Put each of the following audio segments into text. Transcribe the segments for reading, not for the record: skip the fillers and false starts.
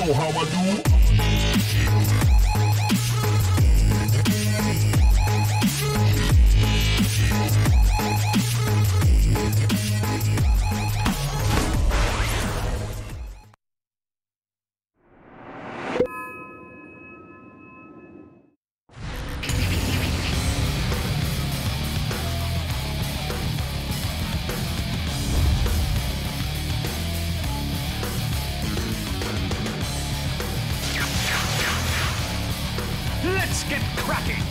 know how I do. Let's get cracking!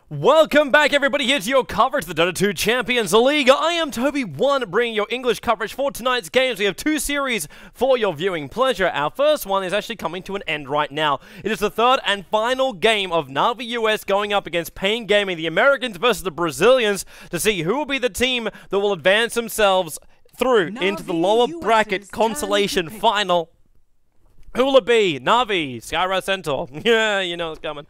Welcome back, everybody, here to your coverage of the Dota 2 Champions League. I am Toby1, bringing your English coverage for tonight's games. We have two series for your viewing pleasure. Our first one is actually coming to an end right now. It is the third and final game of Na'Vi US going up against Pain Gaming, the Americans versus the Brazilians, to see who will be the team that will advance themselves through into the lower bracket consolation final. Who will it be? Na'Vi, Skyrise Centaur. Yeah, you know it's coming.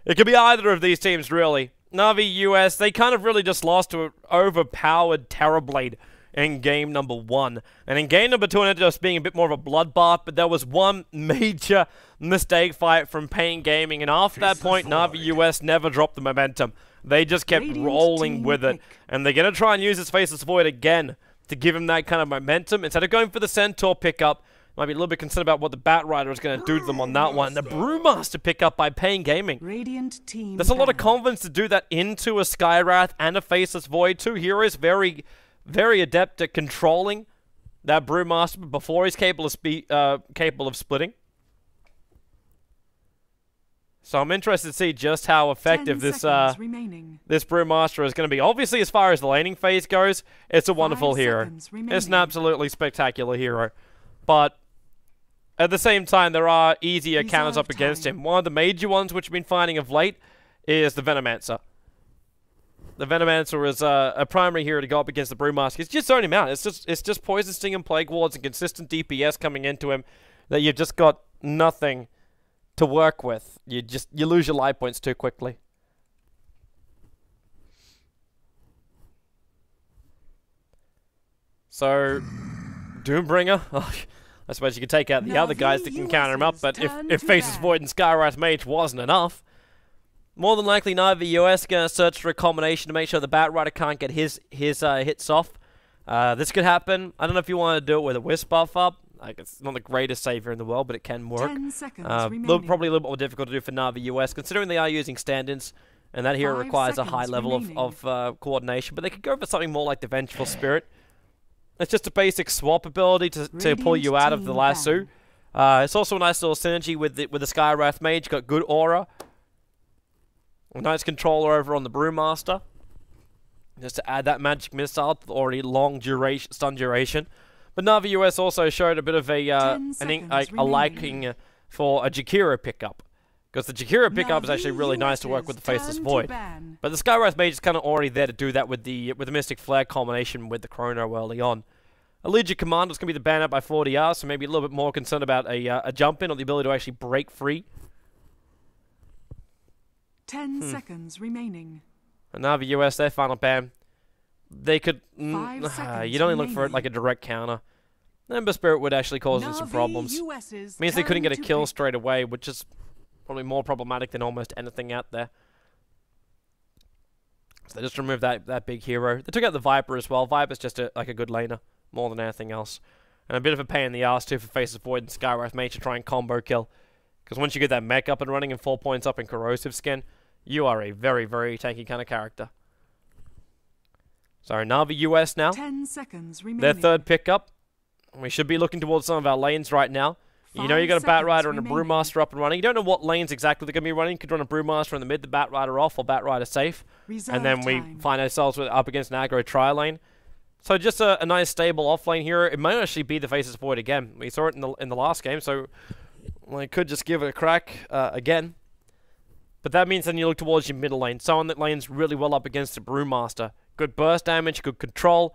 It could be either of these teams, really. Na'Vi US, they kind of really just lost to an overpowered Terrorblade in game number 1. And in game number 2, it ended up being a bit more of a bloodbath, but there was one major mistake fight from Pain Gaming, and after that point, Na'Vi US never dropped the momentum. They just kept rolling with it. And they're going to try and use his Faceless Void again to give him that kind of momentum. Instead of going for the Centaur pickup, might be a little bit concerned about what the Bat Rider is going to do to them on that one. The Brewmaster pickup by Pain Gaming. Radiant team. There's a lot of confidence to do that into a Skywrath and a Faceless Void. Two heroes very, very adept at controlling that Brewmaster before he's capable of splitting. So I'm interested to see just how effective this Brewmaster is going to be. Obviously, as far as the laning phase goes, it's a wonderful hero. It's an absolutely spectacular hero. But at the same time, there are easier counters up against him. One of the major ones which we've been finding of late is the Venomancer. The Venomancer is a primary hero to go up against the Brewmaster. It's just zone him out. It's just Poison Sting and Plague Wards and consistent DPS coming into him that you've just got nothing to work with. You lose your life points too quickly. So Doombringer, I suppose you could take out the other guys that can counter him up, but if Faceless Void and Skywrath Mage wasn't enough, more than likely Na'Vi US going to search for a combination to make sure the Bat Rider can't get his hits off. This could happen. I don't know if you want to do it with a Wisp buff up. Like, it's not the greatest savior in the world, but it can work. 10 seconds probably a little bit more difficult to do for Na'Vi US, considering they are using stand-ins, and that hero requires a high level of coordination, but they could go for something more like the Vengeful Spirit. It's just a basic swap ability to pull you out of the lasso. It's also a nice little synergy with the Skywrath Mage. Got good aura. A nice controller over on the Brewmaster. Just to add that magic missile with already long stun duration. But Na'Vi US also showed a bit of a liking for a Jakiro pickup. Because the Jakiro pickup is actually really nice to work with the Faceless Void. But the Skywrath Mage is kind of already there to do that with the Mystic Flare combination with the Chrono early on. A Legion Commander is going to be the ban out by 40R, so maybe a little bit more concerned about a jump in or the ability to actually break free. 10 seconds remaining. And Na'Vi US, their final ban. They could... you'd only look for it like a direct counter. Ember Spirit would actually cause them some problems. Means they couldn't get a kill straight away, which is probably more problematic than almost anything out there. So they just removed that big hero. They took out the Viper as well. Viper's just like a good laner, more than anything else. And a bit of a pain in the ass too for Faceless Void and Skywrath Mage to try and combo kill. Because once you get that mech up and running and 4 points up in Corrosive Skin, you are a very, very tanky kind of character. So Na'Vi US now. 10 seconds remaining. Their third pickup. We should be looking towards some of our lanes right now. You know you got a Bat Rider and a Brewmaster up and running. You don't know what lanes exactly they're going to be running. You could run a Brewmaster in the mid, the Bat Rider off, or Bat Rider safe. And then we find ourselves up against an aggro tri-lane. So just a nice stable off-lane hero. It might actually be the Faceless Void again. We saw it in the last game, so we could just give it a crack again. But that means then you look towards your middle lane. Someone that lanes really well up against the Brewmaster. Good burst damage, good control,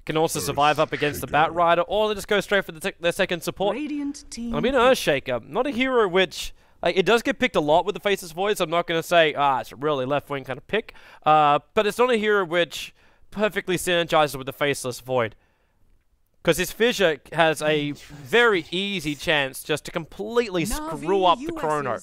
can also survive up against the Bat Rider, or they just go straight for their second support. Radiant team. I mean, Earthshaker, not a hero which... it does get picked a lot with the Faceless Void, so I'm not going to say, it's a really left-wing kind of pick. But it's not a hero which perfectly synergizes with the Faceless Void. Because his Fissure has a very easy chance just to completely screw up the Chrono.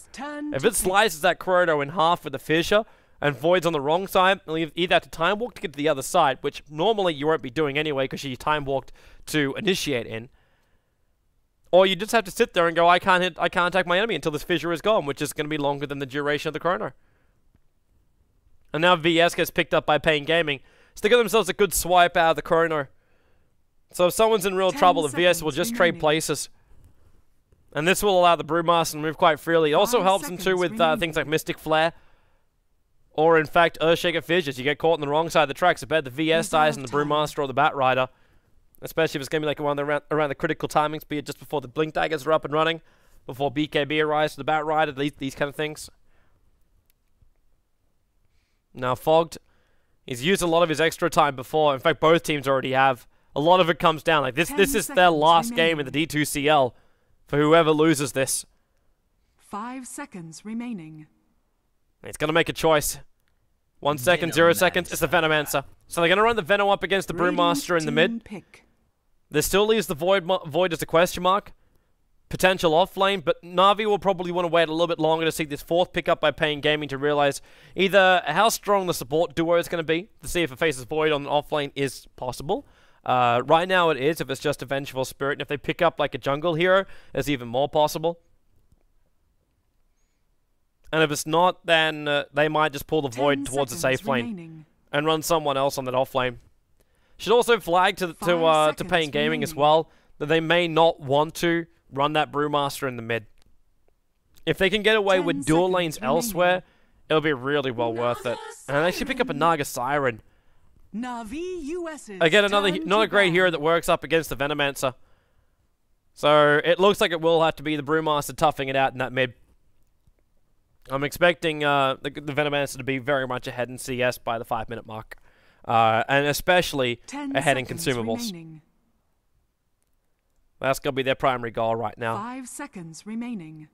If it slices that Chrono in half with the Fissure, and Void's on the wrong side, you'll either have to time walk to get to the other side, which normally you won't be doing anyway because you time walked to initiate in. Or you just have to sit there and go, I can't attack my enemy until this Fissure is gone, which is going to be longer than the duration of the Chrono. And now VS gets picked up by Pain Gaming. So they get themselves a good swipe out of the Chrono. So if someone's in real trouble, the VS will just trade places. And this will allow the Brewmaster to move quite freely. It also helps them too with things like Mystic Flare. Or, in fact, Earthshaker Fissures. You get caught on the wrong side of the tracks. I bet the VS dies and the Brewmaster or the Bat Rider. Especially if it's going to be like around the critical timings, be it just before the Blink Daggers are up and running, before BKB arrives for the Bat Rider, these kind of things. Now, Fogged, he's used a lot of his extra time before. In fact, both teams already have. A lot of it comes down. Like, this is their last game in the D2CL for whoever loses this. 5 seconds remaining. He's going to make a choice. 1 second, 0 seconds. It's the Venomancer. So they're going to run the Venom up against the Brewmaster in the mid. This still leaves the Void as a question mark. Potential off lane, but Na'Vi will probably want to wait a little bit longer to see this fourth pickup by Pain Gaming to realize either how strong the support duo is going to be, to see if a Faceless Void on an off lane is possible. Right now it is, if it's just a Vengeful Spirit, and if they pick up like a jungle hero, it's even more possible. And if it's not, then they might just pull the Void towards the safe lane and run someone else on that off lane. Should also flag to Pain Gaming as well that they may not want to run that Brewmaster in the mid. If they can get away with dual lanes elsewhere, it'll be really well worth it. And they should pick up a Naga Siren. Again, not a great hero that works up against the Venomancer. So it looks like it will have to be the Brewmaster toughing it out in that mid. I'm expecting the Venomancer to be very much ahead in CS by the 5-minute mark. And especially ahead in consumables. Remaining. That's going to be their primary goal right now. 5 seconds remaining.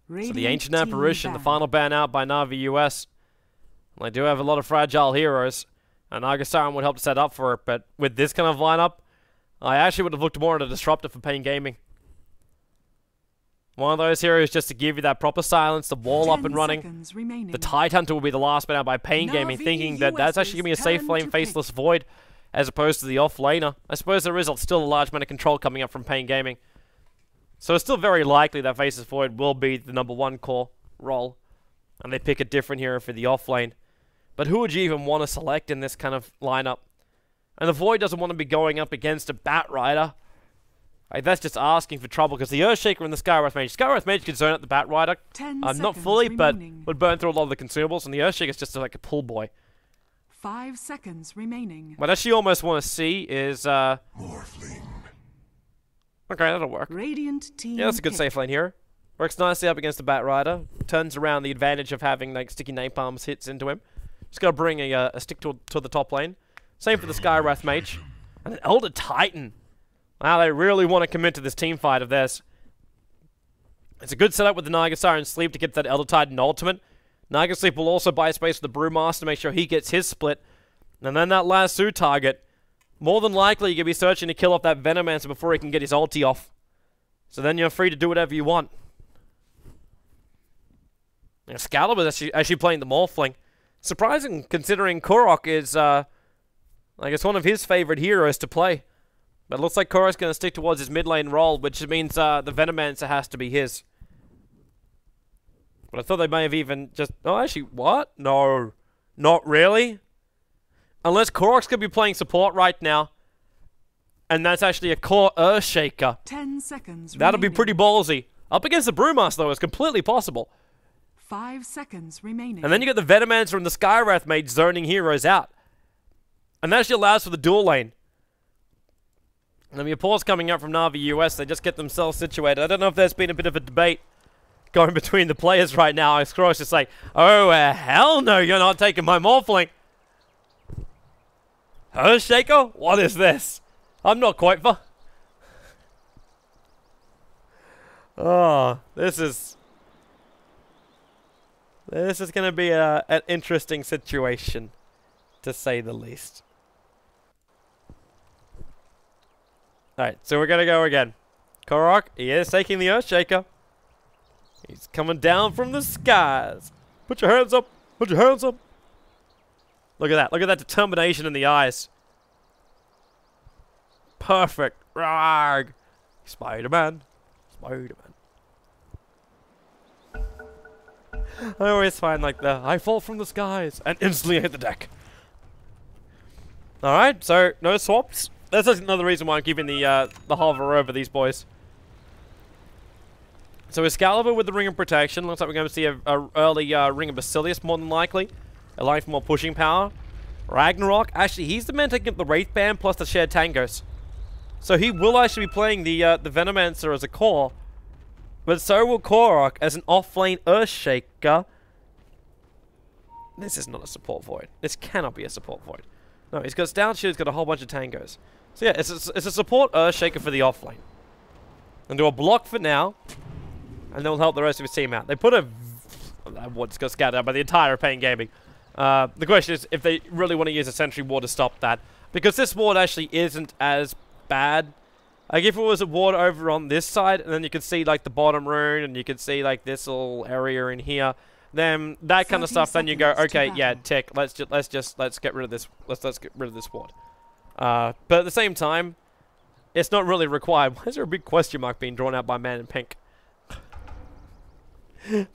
So the Ancient Apparition, the final ban out by Na'Vi US. They do have a lot of fragile heroes. And Naga Siren would help to set up for it, but with this kind of lineup, I actually would have looked more at a disruptor for Pain Gaming. One of those heroes just to give you that proper silence, the wall up and running. The Tide Hunter will be the last ban out by Pain Gaming, thinking that that's actually going to be a safe lane Faceless Void, as opposed to the off laner. I suppose there is still a large amount of control coming up from Pain Gaming. So it's still very likely that Faceless Void will be the #1 core role. And they pick a different hero for the off lane. But who would you even want to select in this kind of lineup? And the Void doesn't want to be going up against a Bat Rider. Like, that's just asking for trouble, because the Earthshaker and the Skywrath Mage could zone out the Bat Rider. Not fully, but would burn through a lot of the consumables, and the Earthshaker is just like a pull boy. 5 seconds remaining. What I actually almost want to see is, Morphling. Okay, that'll work. Radiant team yeah, that's a good safe lane here. Works nicely up against the Bat Rider. Turns around the advantage of having, like, sticky napalms hits into him. Just gotta bring a stick to the top lane. Same for the Skywrath Mage. And an Elder Titan. Wow, they really want to commit to this team fight of theirs. It's a good setup with the Naga Siren Sleep to get that Elder Titan ultimate. Naga Sleep will also buy space for the Brewmaster to make sure he gets his split. And then that last Su target, more than likely you're going to be searching to kill off that Venomancer before he can get his ulti off. So then you're free to do whatever you want. Excalibur is actually playing the Morphling. Surprising, considering Korok is, like, it's one of his favorite heroes to play. But it looks like Korok's going to stick towards his mid lane role, which means the Venomancer has to be his. But I thought they may have even just... Oh, actually, what? No. Not really? Unless Korok's going to be playing support right now. And that's actually a core Earthshaker. 10 seconds That'll remaining. be pretty ballsy. Up against the Brewmaster, though, it's completely possible. 5 seconds remaining. And then you get the Venomancer and the Skywrath Mage zoning heroes out. And that actually allows for the dual lane. And the reports coming out from Na'Vi US, they just get themselves situated. I don't know if there's been a bit of a debate going between the players right now. Ice just like, oh, hell no, you're not taking my Morphling. Earthshaker? What is this? I'm not quite for. Oh, this is going to be an interesting situation, to say the least. Alright, so we're going to go again. Korok, he is taking the Earthshaker. He's coming down from the skies. Put your hands up. Put your hands up. Look at that. Look at that determination in the eyes. Perfect. Rarg. Spider-Man. Spider-Man. I always find like I fall from the skies and instantly hit the deck. Alright, so no swaps. That's another reason why I'm keeping the hover over these boys. So Excalibur with the Ring of Protection. Looks like we're going to see a early Ring of Basilius, more than likely. Allowing for more pushing power. Ragnarok. Actually, he's the man taking up the Wraith Band plus the shared Tangos. So he will actually be playing the Venomancer as a core. But so will Korok as an off-lane Earthshaker. This is not a support void. This cannot be a support void. No, he's got down shield, he's got a whole bunch of Tangos. So yeah, it's a support Earthshaker for the off-lane. And do a block for now. And they'll help the rest of his team out. They put a... What's got scattered out by the entire Pain Gaming. The question is if they really want to use a Sentry Ward to stop that. Because this ward actually isn't as bad. Like if it was a ward over on this side, and then you could see like the bottom rune, and you could see like this little area in here, then that kind of stuff, then you go, okay, yeah, tick, let's get rid of this, let's get rid of this ward. But at the same time, it's not really required. Why is there a big question mark being drawn out by Man in Pink?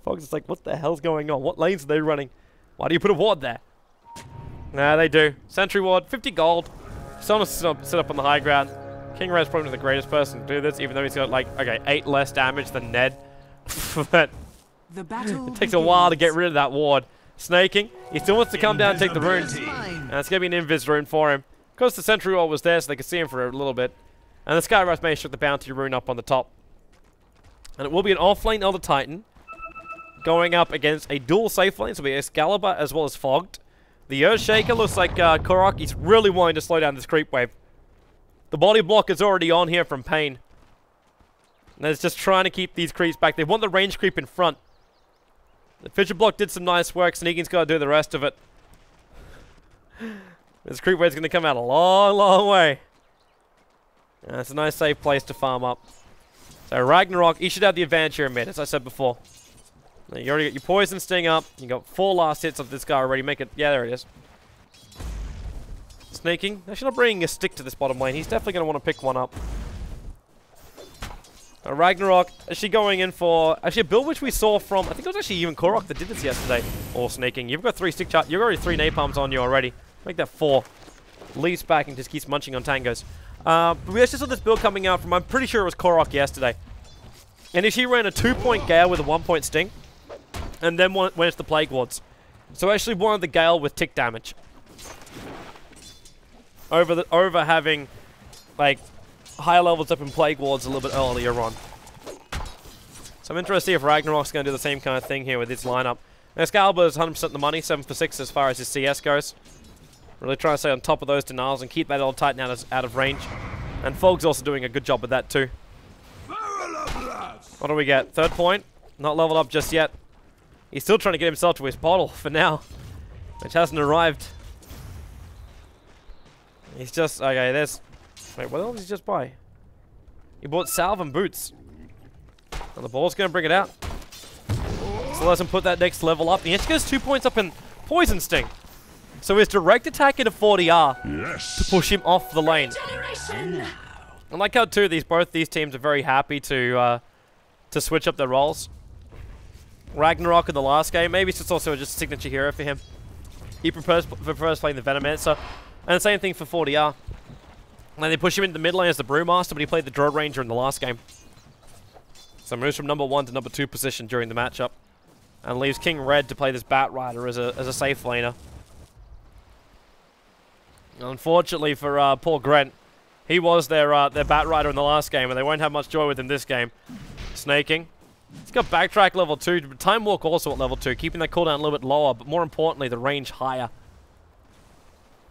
Fox is like, what the hell's going on? What lanes are they running? Why do you put a ward there? Nah, they do. Sentry ward, 50 gold. Someone sit up on the high ground. King Red's probably the greatest person to do this, even though he's got like, okay, 8 less damage than Ned. But it takes a while to get rid of that ward. Snaking, he still wants to come down and take the rune. And it's going to be an invis rune for him. Of course, the Sentry ward was there so they could see him for a little bit. And the Skywrath Mage took the bounty rune up on the top. And it will be an off-lane Elder Titan going up against a dual safe lane, so it'll be Excalibur as well as Fogged. The Earthshaker looks like Korok. He's really wanting to slow down this creep wave. The body block is already on here from Pain. And it's just trying to keep these creeps back. They want the range creep in front. The Fissure block did some nice work. Sneaking's got to do the rest of it. This creep wave's going to come out a long, long way. And it's a nice safe place to farm up. So Ragnarok, he should have the advantage here in mid, as I said before. Now, you already got your Poison Sting up. You got 4 last hits of this guy already. Make it, yeah, there it is. Snaking. Actually not bringing a stick to this bottom lane. He's definitely going to want to pick one up. Ragnarok actually going in for... Actually a build which we saw from... I think it was actually even Korok that did this yesterday. Or Snaking. You've got 3 stick charge. You've already 3 napalms on you already. Make that 4. Leaves back and just keeps munching on Tangos. But we actually saw this build coming out from... I'm pretty sure it was Korok yesterday. And if she ran a 2-point Gale with a 1-point Sting. And then went to the Plague Wards. So actually wanted the Gale with tick damage. Over having, like, higher levels up in Plague Wards a little bit earlier on. So I'm interested to see if Ragnarok's going to do the same kind of thing here with his lineup. Now, Excalibur is 100% the money, 7 for 6 as far as his CS goes. Really trying to stay on top of those denials and keep that old Titan out of range. And Fogg's also doing a good job with that too. What do we get? 3rd point. Not leveled up just yet. He's still trying to get himself to his bottle for now, which hasn't arrived. He's just... Okay, there's... Wait, what else did he just buy? He bought salve and boots. And the ball's going to bring it out. So let him put that next level up. He actually goes 2 points up in Poison Sting. So his direct attack into 40R to push him off the lane. I like how too both these teams are very happy to switch up their roles. Ragnarok in the last game, maybe it's just also just a signature hero for him. He prefers playing the Venomancer. And the same thing for 40R. And then they push him into the mid lane as the Brewmaster, but he played the Drone Ranger in the last game. So moves from number 1 to number 2 position during the matchup. And leaves King Red to play this Bat Rider as a safe laner. Unfortunately for Paul Grant, he was their Bat Rider in the last game, and they won't have much joy with him this game. Snaking. He's got backtrack level 2, but time walk also at level 2, keeping that cooldown a little bit lower, but more importantly, the range higher.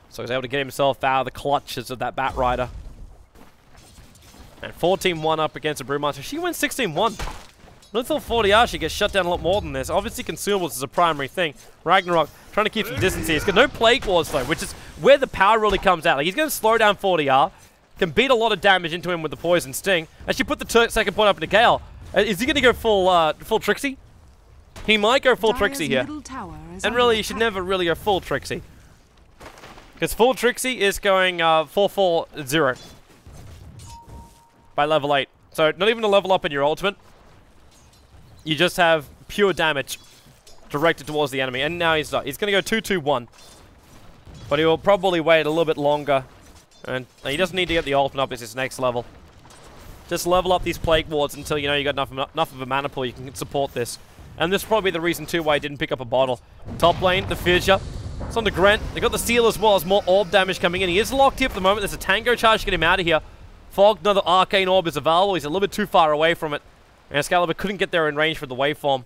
So he's able to get himself out of the clutches of that Bat Rider. And 14-1 up against a Brewmaster. She wins 16-1. I thought 40R she gets shut down a lot more than this. Obviously, consumables is a primary thing. Ragnarok trying to keep some distance here. He's got no Plague Wards though, which is where the power really comes out. Like, he's going to slow down 40R, can beat a lot of damage into him with the Poison Sting. Actually, put the second point up into Gale. Is he going to go full Trixie? He might go full Trixie here. And really, you should never really go full Trixie. Because full Trixie is going 4-4-0 by level 8. So, not even a level up in your ultimate. You just have pure damage directed towards the enemy. And now he's not. He's going to go 2-2-1. But he will probably wait a little bit longer. And he doesn't need to get the ultimate up. It's his next level. Just level up these Plague Wards until you know you got enough of a mana pool you can support this. And this is probably the reason too why he didn't pick up a bottle. Top lane, the Fissure. It's on the Grant. They got the Seal as well as more orb damage coming in. He is locked here for the moment. There's a Tango charge to get him out of here. Fog, another Arcane Orb is available. He's a little bit too far away from it. And Excalibur couldn't get there in range for the waveform.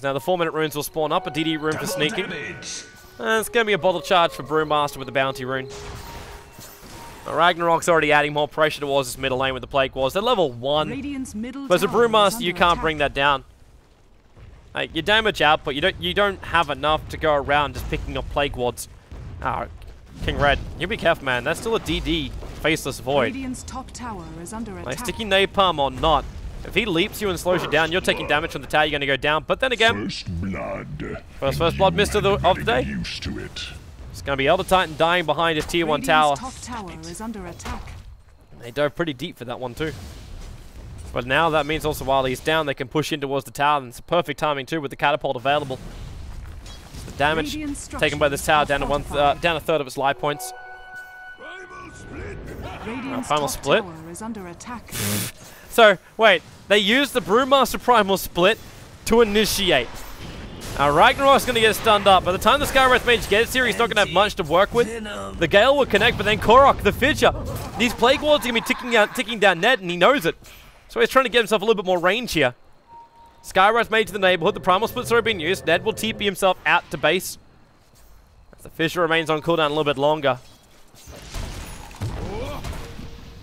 Now the 4-minute runes will spawn up. A DD rune for sneaking. And it's going to be a bottle charge for Brewmaster with the bounty rune. Now, Ragnarok's already adding more pressure towards his middle lane with the Plague Wards. They're level 1. But as a Brewmaster, you can't bring that down. Like, your damage output, you don't have enough to go around just picking up Plague Wards. King Red, you be careful, man. That's still a DD Faceless Void. Top tower is under attack. Like, sticking Napalm or not, if he leaps you and slows you down, you're taking damage from the tower, you're going to go down. But then again, first blood mist of the day. Used to it. It's going to be Elder Titan dying behind his tier 1 tower. Top tower is under attack. They dove pretty deep for that one too. But now that means also while he's down, they can push in towards the tower, and it's perfect timing too with the catapult available. The damage taken by this tower down to down a third of its life points. Primal split. Is under attack. So wait, they used the Brewmaster Primal Split to initiate. Now Ragnarok's going to get stunned up. By the time the Skywrath Mage gets here, he's not going to have much to work with. The Gale will connect, but then Korok, the Fissure. These Plague Wards are going to be ticking down Ned, and he knows it. So he's trying to get himself a little bit more range here. Skywrath Mage to the neighborhood. The Primal Split's already been used. Ned will TP himself out to base. As the Fissure remains on cooldown a little bit longer.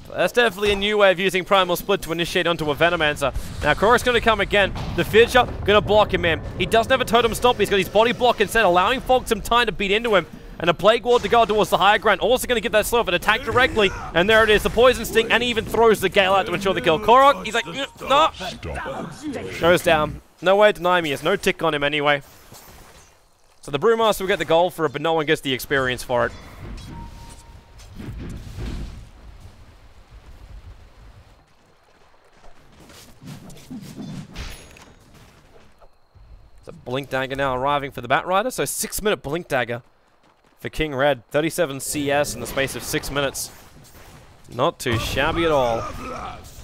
That's definitely a new way of using Primal Split to initiate onto a Venomancer. Now, Korok's going to come again. The Fissure going to block him in. He doesn't have a Totem Stomp. He's got his body block instead, allowing Fog some time to beat into him. And a Plague Ward to go towards the higher ground. Also going to get that slow of an attack directly. And there it is, the Poison Sting. And he even throws the Gale out to ensure the kill. Korok, he's like, no. Goes down. No way to deny me. There's no tick on him anyway. So the Brewmaster will get the gold for it, but no one gets the experience for it. It's a Blink Dagger now arriving for the Bat Rider. So 6-minute Blink Dagger for King Red. 37 CS in the space of 6 minutes. Not too shabby at all.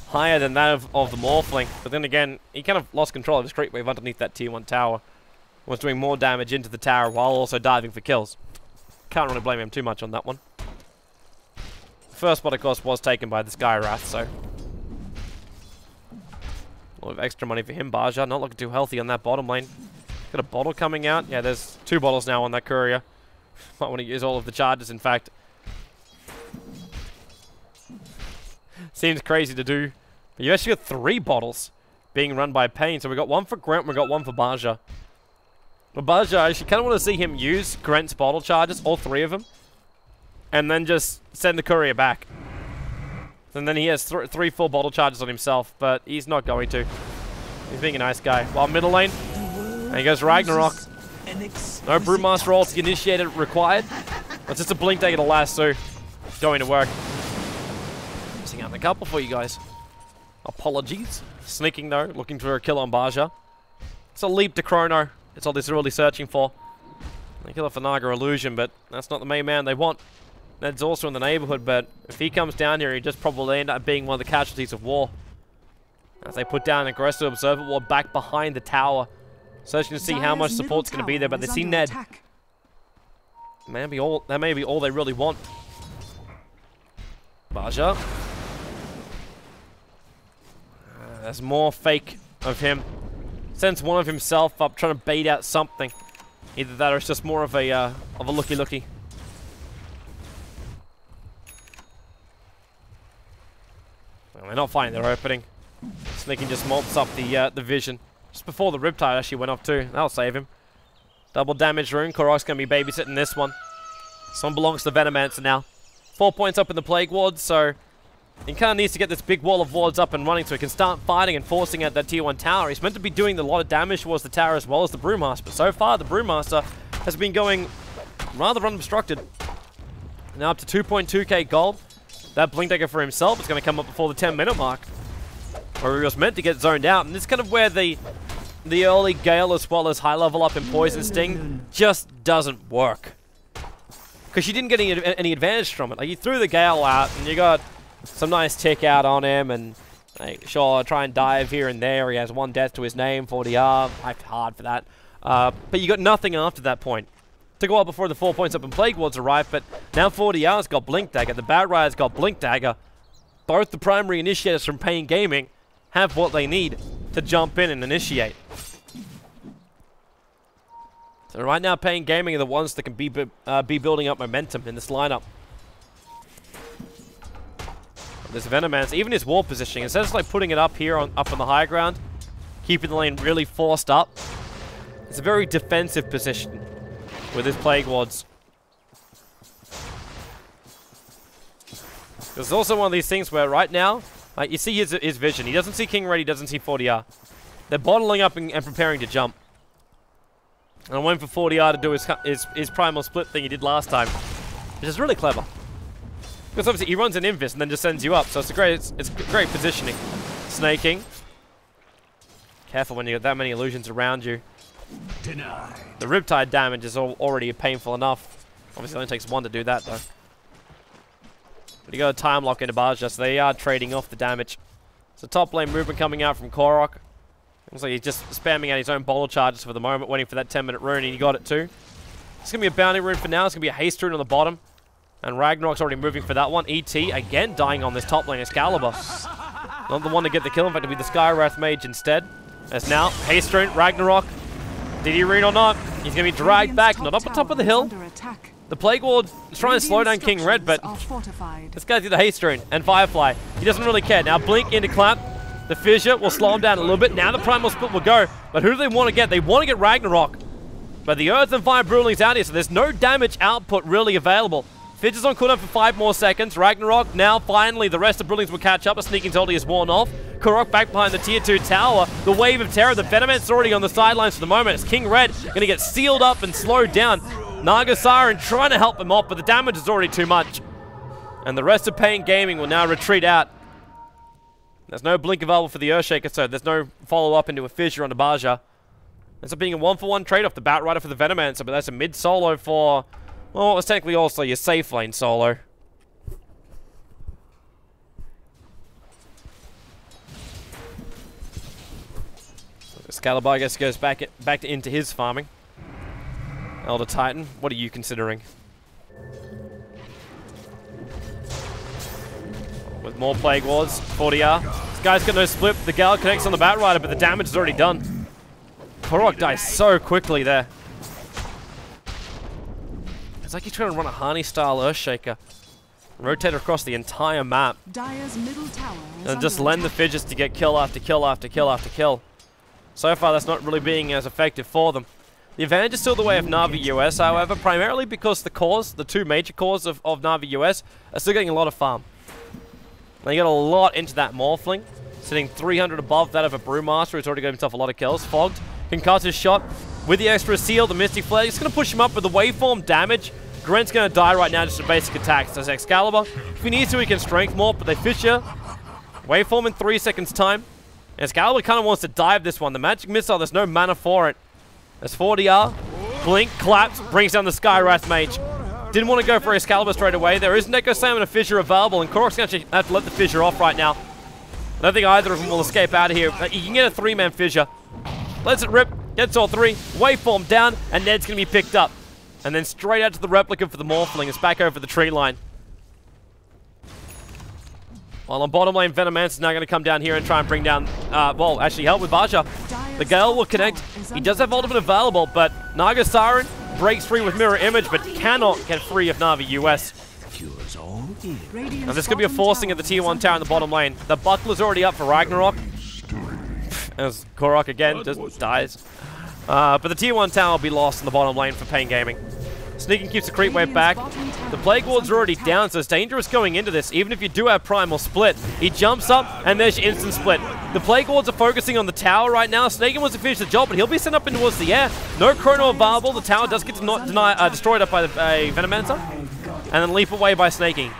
Higher than that of the Morphling. But then again, he kind of lost control of his Creep Wave underneath that tier 1 tower. Was doing more damage into the tower while also diving for kills. Can't really blame him too much on that one. First spot, of course, was taken by the Skywrath, so a lot of extra money for him. Baja not looking too healthy on that bottom lane. Got a bottle coming out. Yeah, there's 2 bottles now on that courier. Might want to use all of the charges, in fact. Seems crazy to do. But you actually got 3 bottles being run by Pain. So we got 1 for Grant, we got 1 for Baja. But Baja, I actually kind of want to see him use Grant's bottle charges, all 3 of them. And then just send the courier back. And then he has 3 full bottle charges on himself, but he's not going to. He's being a nice guy. While middle lane, and he goes Ragnarok. No Brewmaster ult initiated required. That's just a Blink Dagger to lasso. Going to work. Missing out on a couple for you guys. Apologies. Sneaking though, looking for a kill on Baja. It's a leap to Chrono. It's all they're really searching for. They kill it for Naga Illusion, but that's not the main man they want. Ned's also in the neighborhood, but if he comes down here, he just probably end up being one of the casualties of war. As they put down an aggressive Observer Ward back behind the tower. Searching to see how much support's going to be there, but they see Ned. That may be all they really want. Baja. There's more fake of him. Sends one of himself up, trying to bait out something. Either that or it's just more of a looky-looky. Well, they're not finding their opening. Sneaking just mops up the vision. Just before the Riptide actually went off too. That'll save him. Double damage rune. Korok's going to be babysitting this one. This one belongs to Venomancer now. 4 points up in the Plague Ward, so he kind of needs to get this big wall of wards up and running so he can start fighting and forcing out that tier 1 tower. He's meant to be doing a lot of damage towards the tower as well as the Brewmaster, but so far the Brewmaster has been going rather unobstructed. Now up to 2.2k gold. That Blink Dagger for himself is going to come up before the 10-minute mark, where he was meant to get zoned out, and this is kind of where the early Gale as well as high level up in Poison Sting just doesn't work. Because you didn't get any advantage from it. Like, you threw the Gale out, and you got some nice tick out on him, and like, sure, try and dive here and there. He has 1 death to his name, 40R, hard for that. But you got nothing after that point. Took a while before the 4 points up in Plague Wards arrived, but now 40R's got Blink Dagger, the Bat Rider's got Blink Dagger. Both the primary initiators from Pain Gaming have what they need to jump in and initiate. So right now, Pain Gaming are the ones that can be building up momentum in this lineup. This Venomancer, even his wall positioning, instead of like putting it up here up on the high ground, keeping the lane really forced up, it's a very defensive position with his Plague Wards. There's also one of these things where right now, like, you see his vision. He doesn't see King Red, he doesn't see 40R. They're bottling up and preparing to jump. And I'm waiting for 40R to do his primal split thing he did last time, which is really clever. Because obviously he runs an Invis and then just sends you up, so it's great positioning. Snaking. Careful when you got that many illusions around you. Denied. The Riptide damage is already painful enough. Obviously it only takes 1 to do that though. But you got a time lock into Barja, so they are trading off the damage. So top lane movement coming out from Korok. Looks like he's just spamming out his own boulder charges for the moment, waiting for that 10-minute rune, and he got it too. It's going to be a bounty rune for now. It's going to be a haste rune on the bottom. And Ragnarok's already moving for that one. ET, again, dying on this top lane Excalibur. Not the one to get the kill. In fact, it'll be the Skywrath Mage instead. As now, haste rune, Ragnarok. Did he rune or not? He's going to be dragged back, not up on top of the hill. The Plague Ward is trying to slow down King Red, but this guy's got a haste rune and Firefly. He doesn't really care. Now, Blink into Clap. The Fissure will slow him down a little bit. Now the Primal Split will go. But who do they want to get? They want to get Ragnarok. But the Earth and Fire Brewling's out here, so there's no damage output really available. Fissure's on cooldown for 5 more seconds. Ragnarok, now finally the rest of Brewlings will catch up. A sneaking ulti is worn off. Korok back behind the tier 2 tower. The Wave of Terror. The Venomancer's already on the sidelines for the moment. It's King Red going to get sealed up and slowed down. Naga Siren trying to help him off, but the damage is already too much. And the rest of Pain Gaming will now retreat out. There's no blink available for the Earthshaker, so there's no follow-up into a Fissure onto Barja. Ends up being a 1-for-1 trade-off, the Bat Rider for the Venomancer, but that's a mid-solo for, well, it's technically also your safe lane solo. Excalibur, I guess, goes back into his farming. Elder Titan, what are you considering? With more Plague Wards, 40R. This guy's got no split. The Gal connects on the Bat Rider, but the damage is already done. Korok dies so quickly there. It's like he's trying to run a Harney-style Earthshaker. Rotate across the entire map. Dire's middle tower And just lend the Fidgets to get kill after kill after kill after kill. So far, that's not really being as effective for them. The advantage is still the way of Na'Vi US, however, primarily because the cores, the 2 major cores of Na'Vi US, are still getting a lot of farm. They got a lot into that Morphling, sitting 300 above that of a Brewmaster, who's already got himself a lot of kills. Fogged can cut his shot with the extra seal, the Mystic Flare. It's going to push him up with the waveform damage. Grant's going to die right now just to basic attacks. There's Excalibur. If he needs to, he can strength more, but they Fissure. Waveform in 3 seconds time. Excalibur kind of wants to dive this one. The Magic Missile, there's no mana for it. There's 40R. Blink, claps, brings down the Skywrath Mage. Didn't want to go for Excalibur straight away. There is an Echo Slam and a Fissure available, and Korok's going to actually have to let the Fissure off right now. I don't think either of them will escape out of here. You can get a 3-man Fissure. Lets it rip, gets all 3, waveform down, and Ned's going to be picked up. And then straight out to the replica for the Morphling. It's back over the tree line. While on bottom lane, Venomancer is now going to come down here and try and bring down, well, actually help with Baja. The Gale will connect. He does have ultimate available, but Naga Siren breaks free with Mirror Image, but cannot get free of Na'Vi US. Now this could be a forcing of the tier 1 tower in the bottom lane. The buckler's already up for Ragnarok. As Korok again just dies. But the tier 1 tower will be lost in the bottom lane for Pain Gaming. Sneaking keeps the creep wave back. The Plague Ward's are already down, so it's dangerous going into this. Even if you do have Primal Split, he jumps up and there's your instant split. The Plague Wards are focusing on the tower right now. Snaken wants to finish the job, but he'll be sent up in towards the air. No chrono available. The tower does get destroyed up by the Venomancer. And then leap away by Snaking.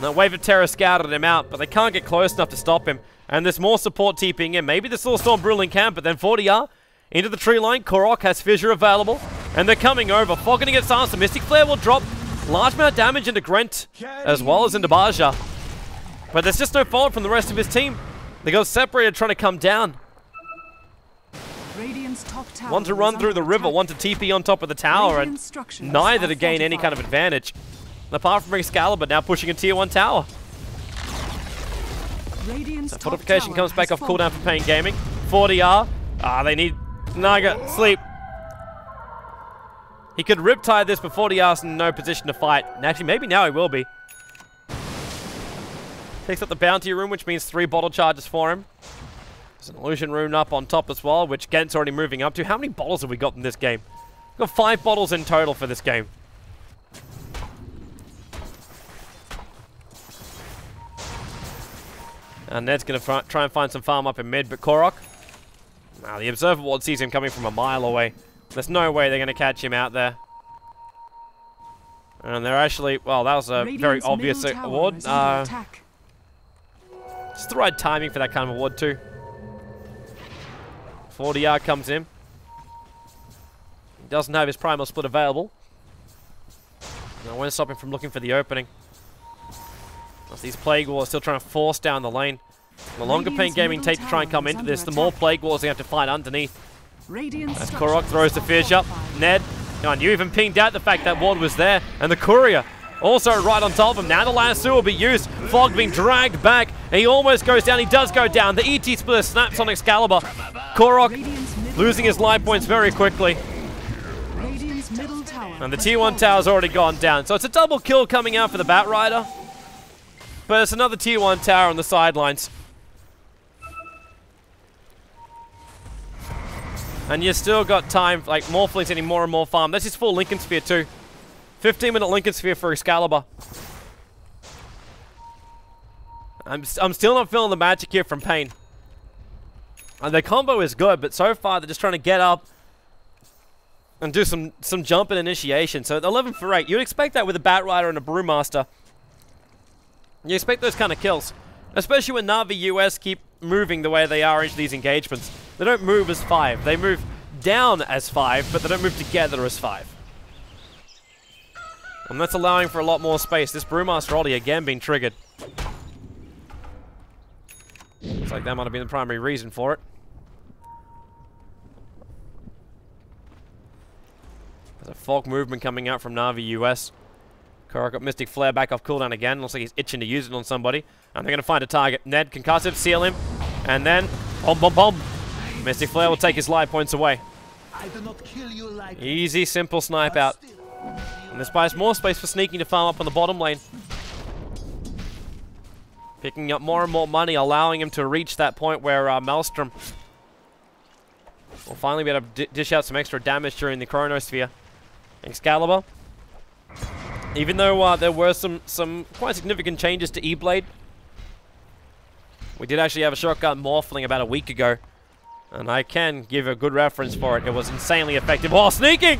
Now Wave of Terror scouted him out, but they can't get close enough to stop him. And there's more support TPing in. Maybe the Soulstorm Brewing camp, but then 40R into the tree line. Korok has Fissure available. And they're coming over. Fog gonna get silenced. The Mystic Flare will drop large amount of damage into Grent as well as into Baja. But there's just no fault from the rest of his team. They got separated trying to come down. One to run through the river, one to TP on top of the tower, and neither to gain any kind of advantage. Apart from Excalibur now pushing a tier 1 tower. So fortification comes back off cooldown for Pain Gaming. 40R. They need Naga sleep. He could riptide this, but 40R's in no position to fight. And actually, maybe now he will be. Takes up the bounty room, which means 3 bottle charges for him. There's an illusion rune up on top as well, which Gent's already moving up to. How many bottles have we got in this game? We've got 5 bottles in total for this game. And Ned's going to try and find some farm up in mid, but Korok. Now, the Observer Ward sees him coming from a mile away. There's no way they're going to catch him out there. And they're actually, well, that was a very obvious award. Just the right timing for that kind of award too. 40R comes in. He doesn't have his Primal Split available. No one to stop him from looking for the opening. As these Plague Wars are still trying to force down the lane. The longer Pain Gaming take to try and come into this, the more Plague Wars they have to fight underneath. As Korok throws the fish up, Ned, and you even pinged out the fact that ward was there, and the Courier also right on top of him. Now the lasso will be used, Fog being dragged back, and he almost goes down, he does go down. The ET Splitter snaps on Excalibur. Korok losing his life points very quickly. And the tier 1 tower's already gone down, so it's a double kill coming out for the Batrider. But it's another tier 1 tower on the sidelines. And you still got time, like Morphling's getting more and more farm. That's his full Lincoln Sphere too. 15-minute Lincoln Sphere for Excalibur. I'm still not feeling the magic here from Pain. And their combo is good, but so far they're just trying to get up and do some jump and initiation. So 11 for 8. You'd expect that with a Batrider and a Brewmaster. You expect those kind of kills. Especially when Na'Vi US keep moving the way they are into these engagements. They don't move as 5. They move down as 5, but they don't move together as 5. And that's allowing for a lot more space. This Brewmaster ulti again being triggered. Looks like that might have been the primary reason for it. There's a Fog movement coming out from Na'Vi US. Korok got Mystic Flare back off cooldown again. Looks like he's itching to use it on somebody. And they're going to find a target. Ned concussive, seal him. And then, bomb, bomb, bomb. Mystic Flare will take his life points away. Easy, simple snipe out. And this buys more space for Sneaking to farm up on the bottom lane. Picking up more and more money, allowing him to reach that point where Maelstrom will finally be able to dish out some extra damage during the Chronosphere. Excalibur. Even though there were some quite significant changes to E-Blade, we did actually have a shotgun Morphling about a week ago, and I can give a good reference for it. It was insanely effective while sneaking!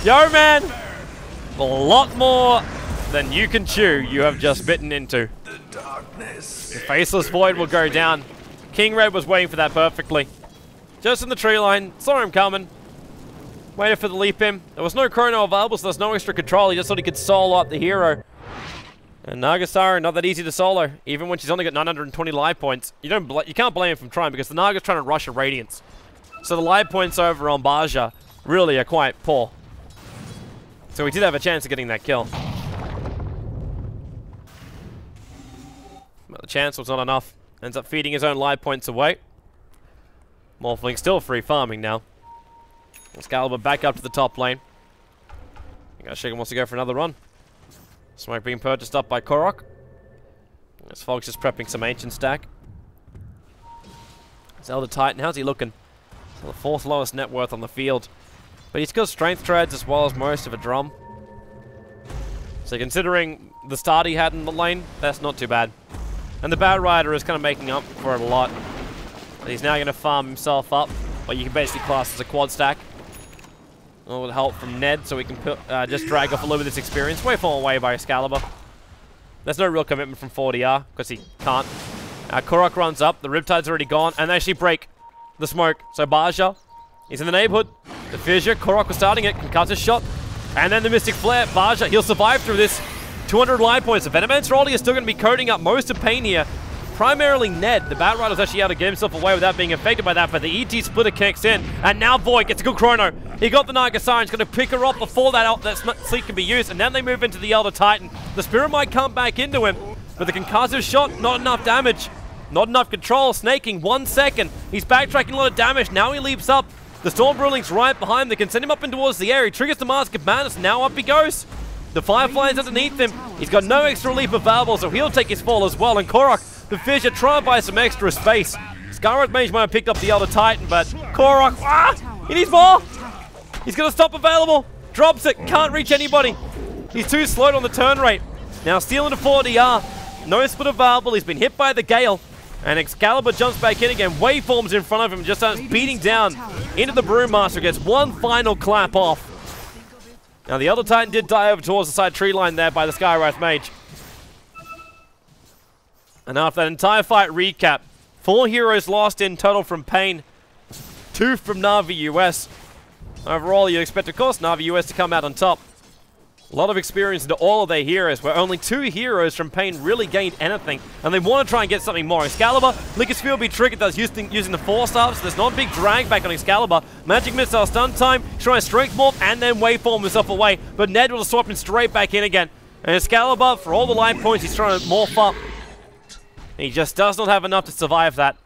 Yo, man! A lot more than you can chew you have just bitten into. The Faceless Void will go down. King Red was waiting for that perfectly. Just in the tree line, saw him coming. Waited for the leap in. There was no chrono available, so there's no extra control. He just thought he could solo up the hero. And Naga Siren, not that easy to solo, even when she's only got 920 life points. You can't blame him from trying, because the Naga's trying to rush a Radiance. So the life points over on Baja really are quite poor. So he did have a chance of getting that kill. But the chance was not enough. Ends up feeding his own life points away. Morphling still free farming now. Excalibur back up to the top lane. I think Shiga wants to go for another run. Smoke being purchased up by Korok. As Fog's just prepping some Ancient stack. Zelda Titan, how's he looking? So the 4th lowest net worth on the field. But he's got strength treads as well as most of a drum. So considering the start he had in the lane, that's not too bad. And the Bat Rider is kind of making up for it a lot. But he's now going to farm himself up. But you can basically class as a quad stack. With help from Ned, so we can just drag off a little bit of this experience. Waveform away by Excalibur. There's no real commitment from 40R, because he can't. Korok runs up, the Riptide's already gone, and they actually break the smoke. So Baja, he's in the neighborhood. The Fissure, Korok was starting it, Concussive shot. And then the Mystic Flare, Baja, he'll survive through this. 200 life points. The Venomancer Rolly is still going to be coating up most of Pain here. Primarily Ned. The Bat Rider's actually able to get himself away without being affected by that, but the ET splitter kicks in, and now Void gets a good chrono. He got the Naga Siren, he's going to pick her up before that sleep can be used, and then they move into the Elder Titan. The Spirit might come back into him, but the concussive shot, not enough damage. Not enough control, snaking 1 second. He's backtracking a lot of damage, now he leaps up. The Storm Brewling's right behind, they can send him up in towards the air. He triggers the Mask of Madness, now up he goes. The Firefly is underneath him, he's got no extra leap available, so he'll take his fall as well, and Korok, the Fissure, try and buy some extra space. Skyrock Mage might have picked up the Elder Titan, but Korok, he needs more! He's gonna stop available, drops it, can't reach anybody. He's too slow on the turn rate. Now stealing to 40R, no split available, he's been hit by the Gale, and Excalibur jumps back in again, waveforms in front of him, just starts beating down into the Brewmaster, gets one final clap off. Now the Elder Titan did die over towards the side tree line there by the Skywrath Mage. And after that entire fight recap, 4 heroes lost in total from Pain, 2 from Na'Vi US. Overall, you expect, of course, Na'Vi US to come out on top. A lot of experience into all of their heroes, where only 2 heroes from Pain really gained anything, and they want to try and get something more. Excalibur, Liquid Sphere will be triggered, that's using the 4-star, so there's not a big drag back on Excalibur. Magic Missile stun time, trying to Strength Morph, and then waveform himself away, but Ned will swap him straight back in again. And Excalibur, for all the life points, he's trying to morph up. He just does not have enough to survive that.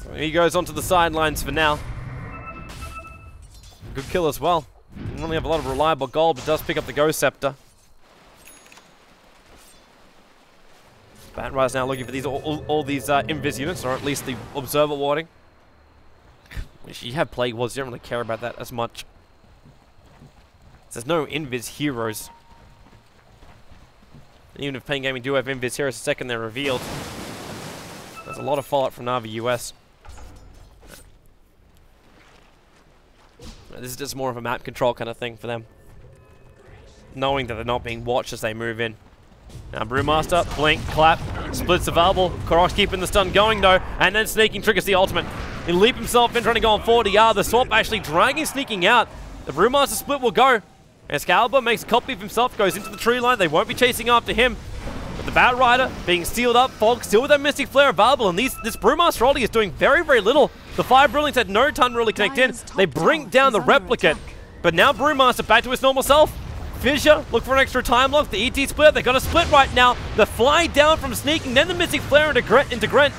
So he goes onto the sidelines for now. Good kill as well. Doesn't really have a lot of reliable gold, but does pick up the Ghost Scepter. Bat Rider's now looking for these all these Invis units, or at least the Observer Warding. Which you have Plague Wards, you don't really care about that as much. There's no Invis heroes. Even if Pain Gaming do have Invis heroes, the second they're revealed, there's a lot of fallout from Na'Vi US. This is just more of a map control kind of thing for them. Knowing that they're not being watched as they move in. Now Brewmaster, blink, clap, splits available. Korok's keeping the stun going though, and then sneaking triggers the ultimate. He'll leap himself in, trying to go on 40R. The swap actually dragging, sneaking out. The Brewmaster split will go. Excalibur makes a copy of himself, goes into the tree line. They won't be chasing after him. But the Bat Rider being sealed up. Fog still with that Mystic Flare available. And this Brewmaster Rolly is doing very, very little. The 5 Brilliants had no time to really connect in. They bring down the Replicate. But now Brewmaster back to his normal self. Fissure, look for an extra time lock. The ET split, they got a split right now. The fly down from sneaking, then the Mystic Flare into Grent.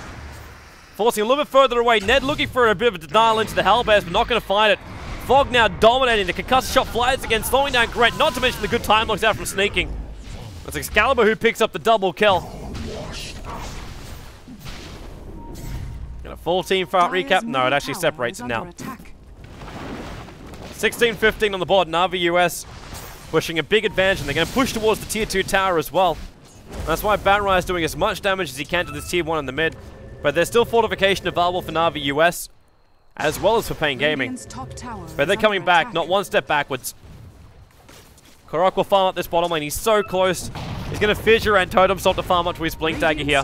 Forcing a little bit further away. Ned looking for a bit of a denial into the Hellbears, but not going to find it. Fog now dominating. The concussive shot flies again, slowing down Grant, not to mention the good time locks out from sneaking. It's Excalibur who picks up the double kill. Got a full team fight recap. No, it actually separates it now. 16-15 on the board. Na'Vi US pushing a big advantage, and they're going to push towards the tier 2 tower as well. That's why Bat Rider is doing as much damage as he can to this tier 1 in the mid. But there's still fortification available for Na'Vi US, as well as for Pain Gaming. But they're coming back, not one step backwards. Korok will farm up this bottom lane. He's so close. He's going to Fissure and Totem Salt to farm up to his Blink Dagger here.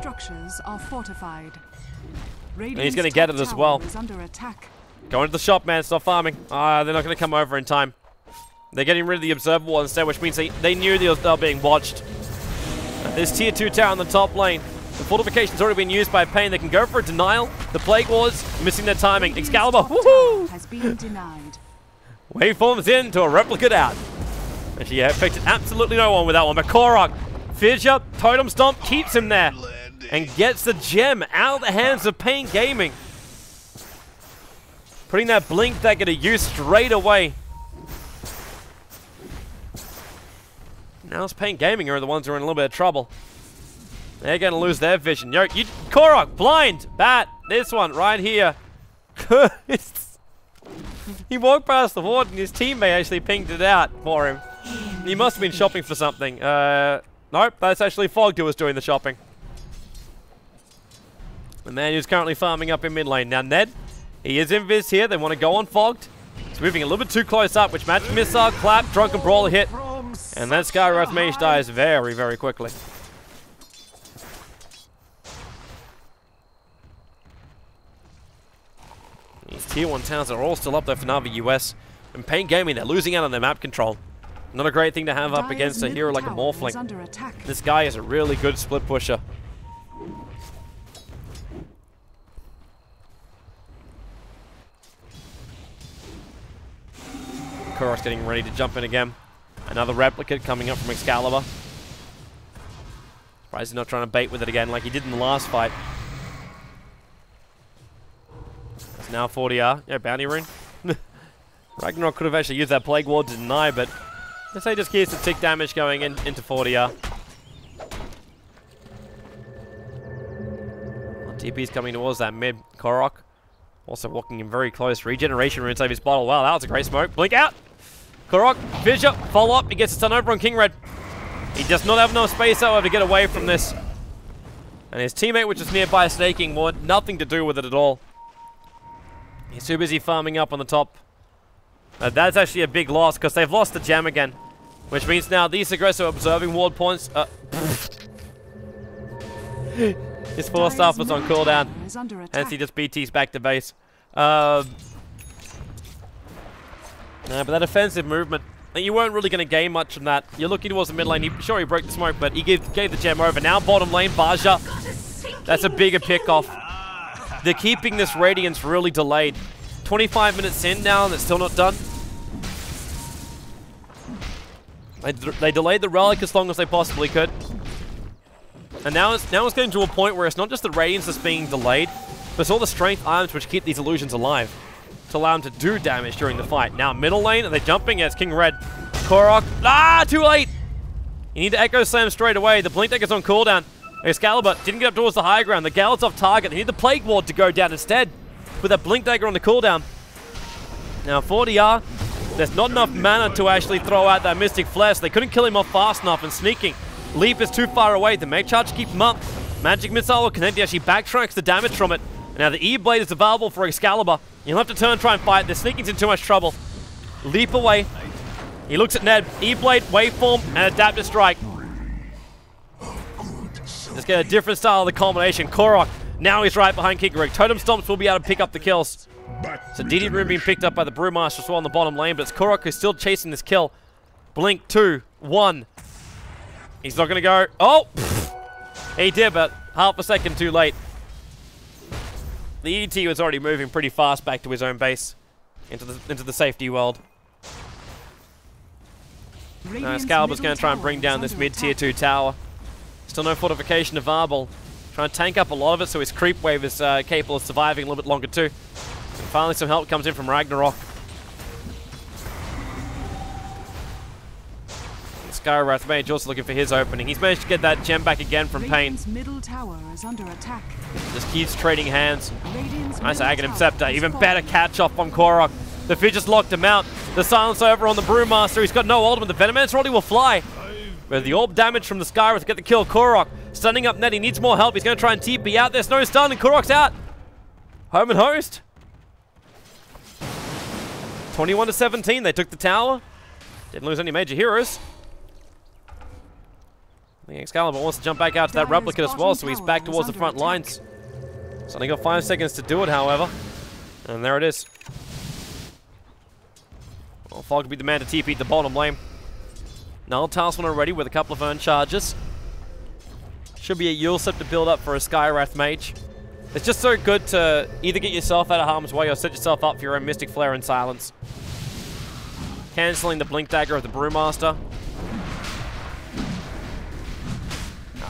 And he's going to get it as well. Go into the shop, man. Stop farming. They're not going to come over in time. They're getting rid of the Observer Wall instead, which means they knew they were being watched. There's tier 2 tower on the top lane. The fortification's already been used by Pain. They can go for a denial. The Plague Wars missing their timing. Excalibur, woohoo! Waveforms in to a Replicate out. And she affected absolutely no one with that one. But Korok Fissure, Totem Stomp, keeps him there. And gets the gem out of the hands of Pain Gaming. Putting that Blink Dagger to use straight away. Now it's Pain Gaming are the ones who are in a little bit of trouble. They're going to lose their vision. Yo, Korok, blind, bat, this one right here. He walked past the ward and his teammate actually pinged it out for him. He must have been shopping for something. Nope, that's actually Fogged who was doing the shopping. The man who's currently farming up in mid lane. Now Ned, he is invis here. They want to go on Fogged. He's moving a little bit too close up, which Magic Missile, Clap, Drunken Brawler hit. And that Skywrath Mage dies very, very quickly. These tier 1 towns are all still up there for Na'Vi US. And Pain Gaming, they're losing out on their map control. Not a great thing to have up against a hero like a Morphling. This guy is a really good split pusher. Korok's getting ready to jump in again. Another replicate coming up from Excalibur. Surprised he's not trying to bait with it again like he did in the last fight. That's now 40R. Yeah, Bounty Rune. Ragnarok could have actually used that Plague Ward to deny, but let's say just keeps the tick damage going into 40R. TP's coming towards that mid. Korok also walking in very close. Regeneration Rune save his bottle. Wow, that was a great smoke. Blink out. Korok, Fissure, follow up. He gets a stun over on King Red. He does not have enough space, however, to get away from this. And his teammate, which is nearby snaking, wanted nothing to do with it at all. He's too busy farming up on the top. That's actually a big loss, because they've lost the gem again. Which means now these aggressive observing ward points... his 4-star was on cooldown. Hence he just BTs back to base. But that offensive movement, you weren't really going to gain much from that. You're looking towards the mid lane. Sure, he broke the smoke, but he gave the gem over. Now bottom lane, Baja. That's a bigger pick-off. They're keeping this Radiance really delayed. 25 minutes in now, and it's still not done. They delayed the Relic as long as they possibly could. And now it's getting to a point where it's not just the Radiance that's being delayed, but it's all the Strength items which keep these illusions alive to allow them to do damage during the fight. Now middle lane, are they jumping? Yeah, it's King Red. Korok, too late! You need to Echo Slam straight away. The Blink Dagger's on cooldown. Excalibur didn't get up towards the high ground. The Gallant's off target. They need the Plague Ward to go down instead with that Blink Dagger on the cooldown. Now 40R, there's not enough mana to actually throw out that Mystic Flare, so they couldn't kill him off fast enough, and sneaking. Leap is too far away. The Mage Charge keeps him up. Magic Missile will connect. He actually backtracks the damage from it. And now the E-Blade is available for Excalibur. You'll have to turn and try and fight. The Sneaking's in too much trouble. Leap away. He looks at Ned. E-Blade, Waveform, and Adaptive Strike. Let's get a different style of the combination. Korok, now he's right behind King Red. Totem Stomps will be able to pick up the kills. So DD Rune being picked up by the Brewmaster as well on the bottom lane, but it's Korok who's still chasing this kill. Blink, 2, 1. He's not going to go. Oh! He did, but half a second too late. The ET was already moving pretty fast back to his own base. Into the safety world. Now Excalibur's going to try and bring down this mid-tier 2 tower. Still no fortification of Varble. Trying to tank up a lot of it so his creep wave is capable of surviving a little bit longer too. And finally some help comes in from Ragnarok. Skywrath Mage also looking for his opening. He's managed to get that gem back again from Pain. Middle tower is under attack. Just keeps trading hands. Nice Aghanim Scepter. Even better catch off on Korok. The Fidge just locked him out. The silence over on the Brewmaster. He's got no ultimate. The Venomancer already will fly. But the orb damage from the Skywrath to get the kill. Korok stunning up Ned. He needs more help. He's going to try and TP out. There's no stun and Korok's out. Home and host. 21-17. They took the tower. Didn't lose any major heroes. I think Excalibur wants to jump back out to that replicate as well, so he's back towards the front lines. He's only got 5 seconds to do it, however. And there it is. Well, Fog will be the man to TP the bottom lane. Null Talisman already with a couple of earned charges. Should be a Yule Scepter to build up for a Skywrath Mage. It's just so good to either get yourself out of harm's way or set yourself up for your own Mystic Flare and Silence. Cancelling the Blink Dagger of the Brewmaster.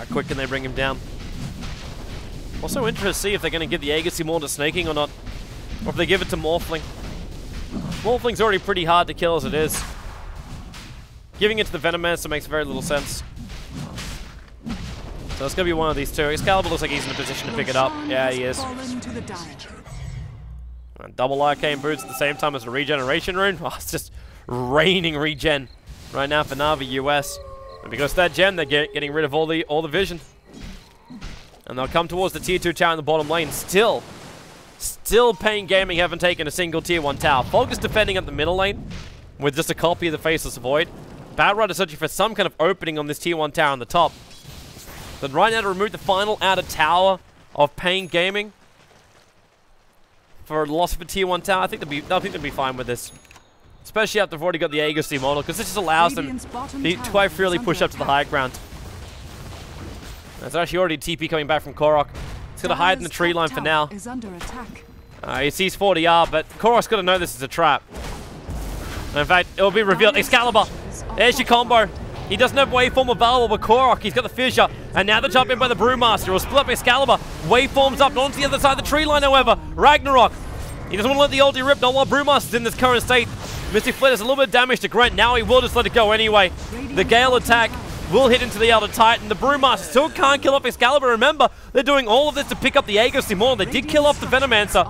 How quick can they bring him down? Also interested to see if they're going to give the Agassi more to snaking or not. Or if they give it to Morphling. Morphling's already pretty hard to kill as it is. Giving it to the Venomancer makes very little sense. So it's going to be one of these two. Excalibur looks like he's in a position to pick it up. Yeah, he is. And double Arcane Boots at the same time as a regeneration rune. Oh, it's just raining regen right now for Na'Vi US. And because of that gem, they're getting rid of all the vision. And they'll come towards the tier 2 tower in the bottom lane. Still Pain Gaming haven't taken a single tier 1 tower. Fog is defending up the middle lane with just a copy of the Faceless Void. Batrider searching for some kind of opening on this tier 1 tower on the top. But right now to remove the final outer tower of Pain Gaming for loss of a tier 1 tower, I think they'll be fine with this. Especially after they've already got the Agassi model, because this just allows them to quite freely push up to the high ground. There's actually already TP coming back from Korok. He's going to hide in the tree line for now. He sees 40R, but Korok's got to know this is a trap. And in fact, it will be revealed. Excalibur! There's your combo. He doesn't have Waveform available, but Korok, he's got the Fissure. And now they're jumped in by the Brewmaster. He'll split up Excalibur. Waveform's up, not onto the other side of the tree line, however. Ragnarok. He doesn't want to let the ulti rip, not while Brewmaster's in this current state. Mystic Flare does a little bit of damage to Grant. Now he will just let it go anyway. The Gale attack will hit into the Elder Titan. The Brewmaster still can't kill off Excalibur. Remember, they're doing all of this to pick up the Agassi more. They did kill off the Venomancer.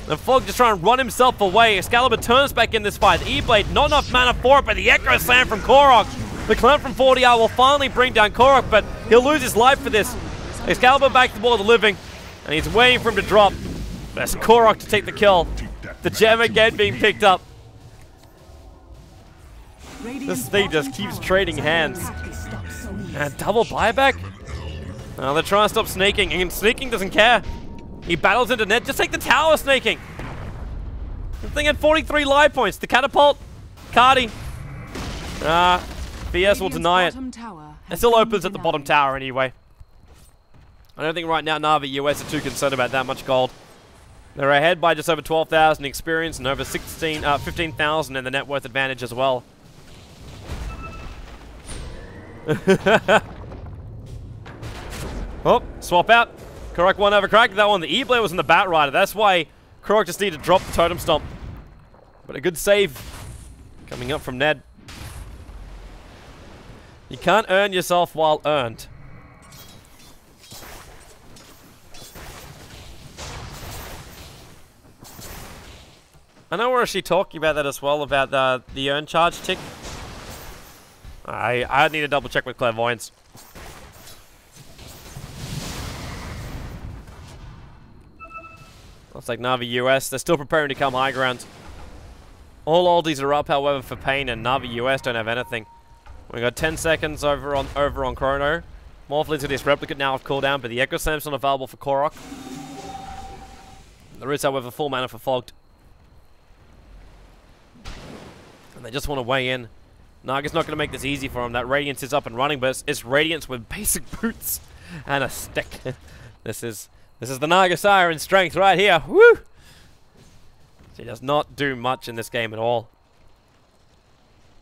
And Fog just trying to run himself away. Excalibur turns back in this fight. The E-Blade, not enough mana for it, but the Echo Slam from Korok. The Clamp from 40R will finally bring down Korok, but he'll lose his life for this. Excalibur back to the Ball of the Living, and he's waiting for him to drop. That's Korok to take the kill. The gem again being picked up. This thing just keeps trading hands. And double buyback? Oh, they're trying to stop Snaking, and Snaking doesn't care. He battles into net. Just take the tower, Snaking. The thing had 43 life points. The Catapult, Cardi. BS will deny it. It still opens at the bottom tower anyway. I don't think right now Na'Vi US are too concerned about that much gold. They're ahead by just over 12,000 experience and over 15,000 in the net worth advantage as well. Oh, swap out. Korok one over cracked that one. The E-Blade was in the Batrider. That's why Korok just needed to drop the Totem Stomp. But a good save coming up from Ned. You can't earn yourself while earned. I know we're actually talking about that as well, about the earn charge tick. I need to double check with Clairvoyance. Looks like Na'Vi US, they're still preparing to come high ground. All oldies are up, however, for Pain, and Na'Vi US don't have anything. We got 10 seconds over on Chrono. Morphling's got his replicate now off cooldown, but the Echo Slam's not available for Korok. There is, however, full mana for Fogged. And they just want to weigh in. Naga's not going to make this easy for him. That Radiance is up and running, but it's Radiance with basic boots and a stick. This is the Naga Siren strength right here. Woo! She does not do much in this game at all.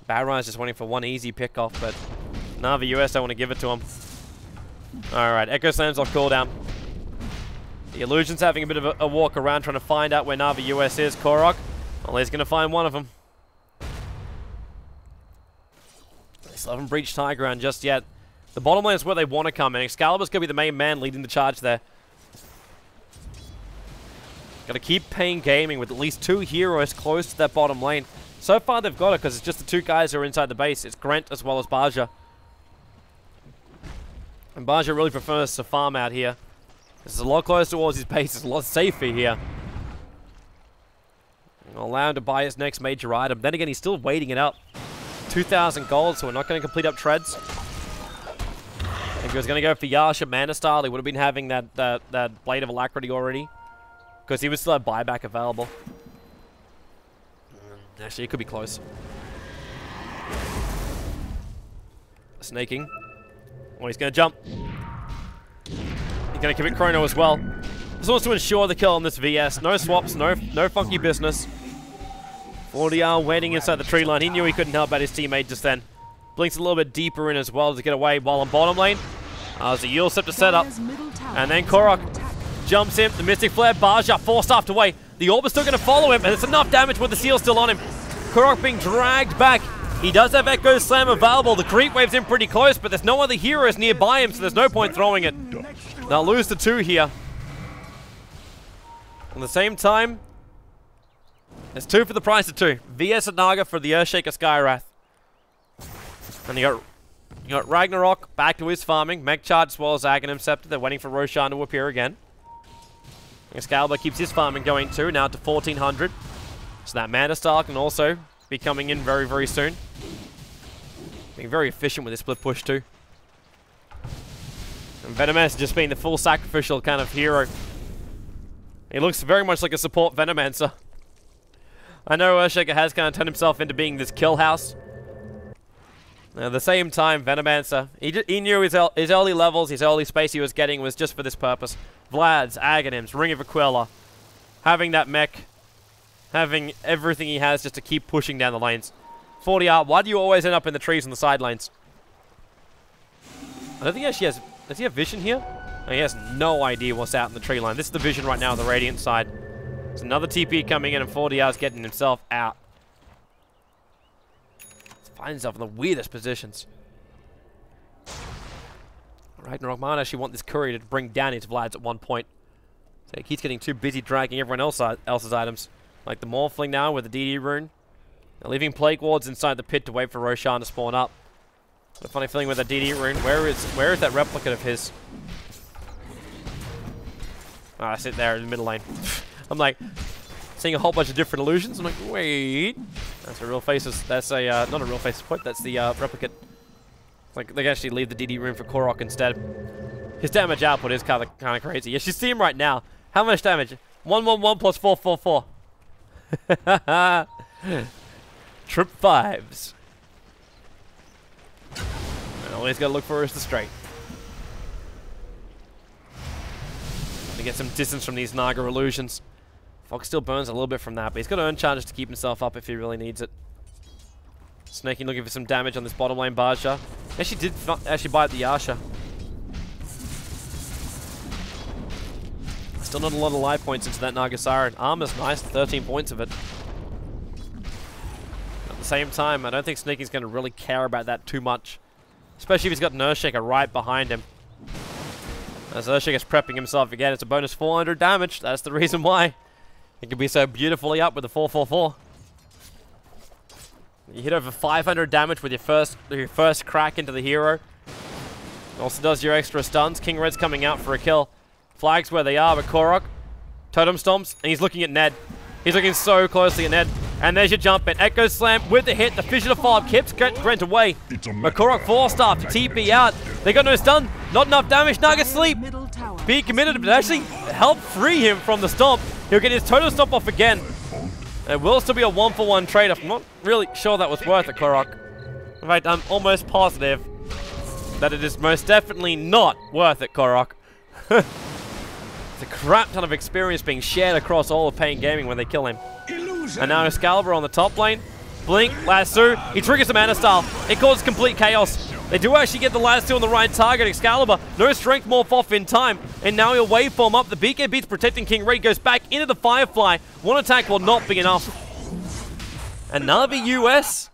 Batrider's just waiting for one easy pick-off, but Na'Vi US don't want to give it to him. Alright, Echo Slam's off cooldown. The Illusion's having a bit of a walk around trying to find out where Na'Vi US is. Korok, well, he's going to find one of them. They still haven't breached high ground just yet. The bottom lane is where they want to come in. Excalibur's going to be the main man leading the charge there. Got to keep Pain Gaming with at least 2 heroes close to that bottom lane. So far they've got it because it's just the 2 guys who are inside the base. It's Grant as well as Baja. And Baja really prefers to farm out here. This is a lot closer towards his base. It's a lot safer here. I'll allow him to buy his next major item. Then again, he's still waiting it up. 2,000 gold, so we're not going to complete up treads. If he was going to go for Yasha Mana style, he would have been having that Blade of Alacrity already. Because he would still have buyback available. Actually, it could be close. Snaking. Oh, he's going to jump. He's going to commit Chrono as well. Just wants to ensure the kill on this VS. No swaps, no funky business. 40R waiting inside the tree line. He knew he couldn't help out his teammate just then. Blinks a little bit deeper in as well to get away while on bottom lane. As the Yule Scepter set up. Dire's middle tower And then is Korok under attack. jumps in. The Mystic Flare, Baja, 4 staffed away. The Orb is still going to follow him, and it's enough damage with the seal still on him. Korok being dragged back. He does have Echo Slam available. The creep wave's in pretty close, but there's no other heroes nearby him, so there's no point throwing it. They'll lose to 2 here. At the same time, there's 2 for the price of 2. VS and Naga for the Earthshaker Skywrath. And you got Ragnarok back to his farming. Mech Charge as well as Aghanim Scepter. They're waiting for Roshan to appear again. Excalibur keeps his farming going too, now to 1400. So that Mana Style can also be coming in very, very soon. Being very efficient with his split push too. And Venomancer just being the full sacrificial kind of hero. He looks very much like a support Venomancer. I know Earthshaker has kind of turned himself into being this kill house. At the same time, Venomancer, he knew his early levels, his early space he was getting was just for this purpose. Vlad's, Aghanims, Ring of Aquila, having that mech, having everything he has just to keep pushing down the lanes. 40R, why do you always end up in the trees on the side lanes? I don't think he actually has, does he have vision here? Oh, he has no idea what's out in the tree line. This is the vision right now on the Radiant side. There's another TP coming in and 40R's getting himself out. Finds himself in the weirdest positions. Ragnarok might actually want this courier to bring down his Vlads at one point. So he keeps getting too busy dragging everyone else's items. Like the Morphling now with the DD rune. They're leaving Plague Wards inside the pit to wait for Roshan to spawn up. Got a funny feeling with the DD rune. Where is that replicate of his? Oh, I sit there in the middle lane. I'm like, seeing a whole bunch of different illusions. I'm like, wait. That's a real faces. That's a, not a real faces point. That's the replicate. Like, they can actually leave the DD rune for Korok instead. His damage output is kind of crazy. You should see him right now. How much damage? 111 plus 444. Trip 5s. And all he's got to look for is the straight. To get some distance from these Naga illusions. Fox still burns a little bit from that, but he's got to earn charges to keep himself up if he really needs it. Snaking looking for some damage on this bottom lane Baja. Actually did actually bite the Yasha. Still not a lot of life points into that Naga Siren. Armor's nice, 13 points of it. At the same time, I don't think Snaking's going to really care about that too much. Especially if he's got an Earthshaker right behind him. As Earthshaker's prepping himself again, it's a bonus 400 damage. That's the reason why. It can be so beautifully up with the 444. You hit over 500 damage with your first crack into the hero. Also does your extra stuns. King Red's coming out for a kill. Flags where they are, but Korok totem stomps, and he's looking at Ned. He's looking so closely at Ned. And there's your jump in. Echo Slam with the hit. The Fission of Fire keeps Brent away. But Korok 4-staff to TP out. They got no stun. Not enough damage. Naga sleep. Be committed, but actually help free him from the stomp. He'll get his totem stomp off again. It will still be a 1-for-1 trade-off. I'm not really sure that was worth it, Korok. In fact, I'm almost positive that it is most definitely not worth it, Korok. It's a crap ton of experience being shared across all of Pain Gaming when they kill him. And now Excalibur on the top lane. Blink, Lasso. He triggers the Mana Style. It causes complete chaos. They do actually get the Lasso on the right target. Excalibur, no strength morph off in time. And now he'll waveform up. The BKB's protecting King Ray. Goes back into the Firefly. One attack will not be enough. And Na'Vi US.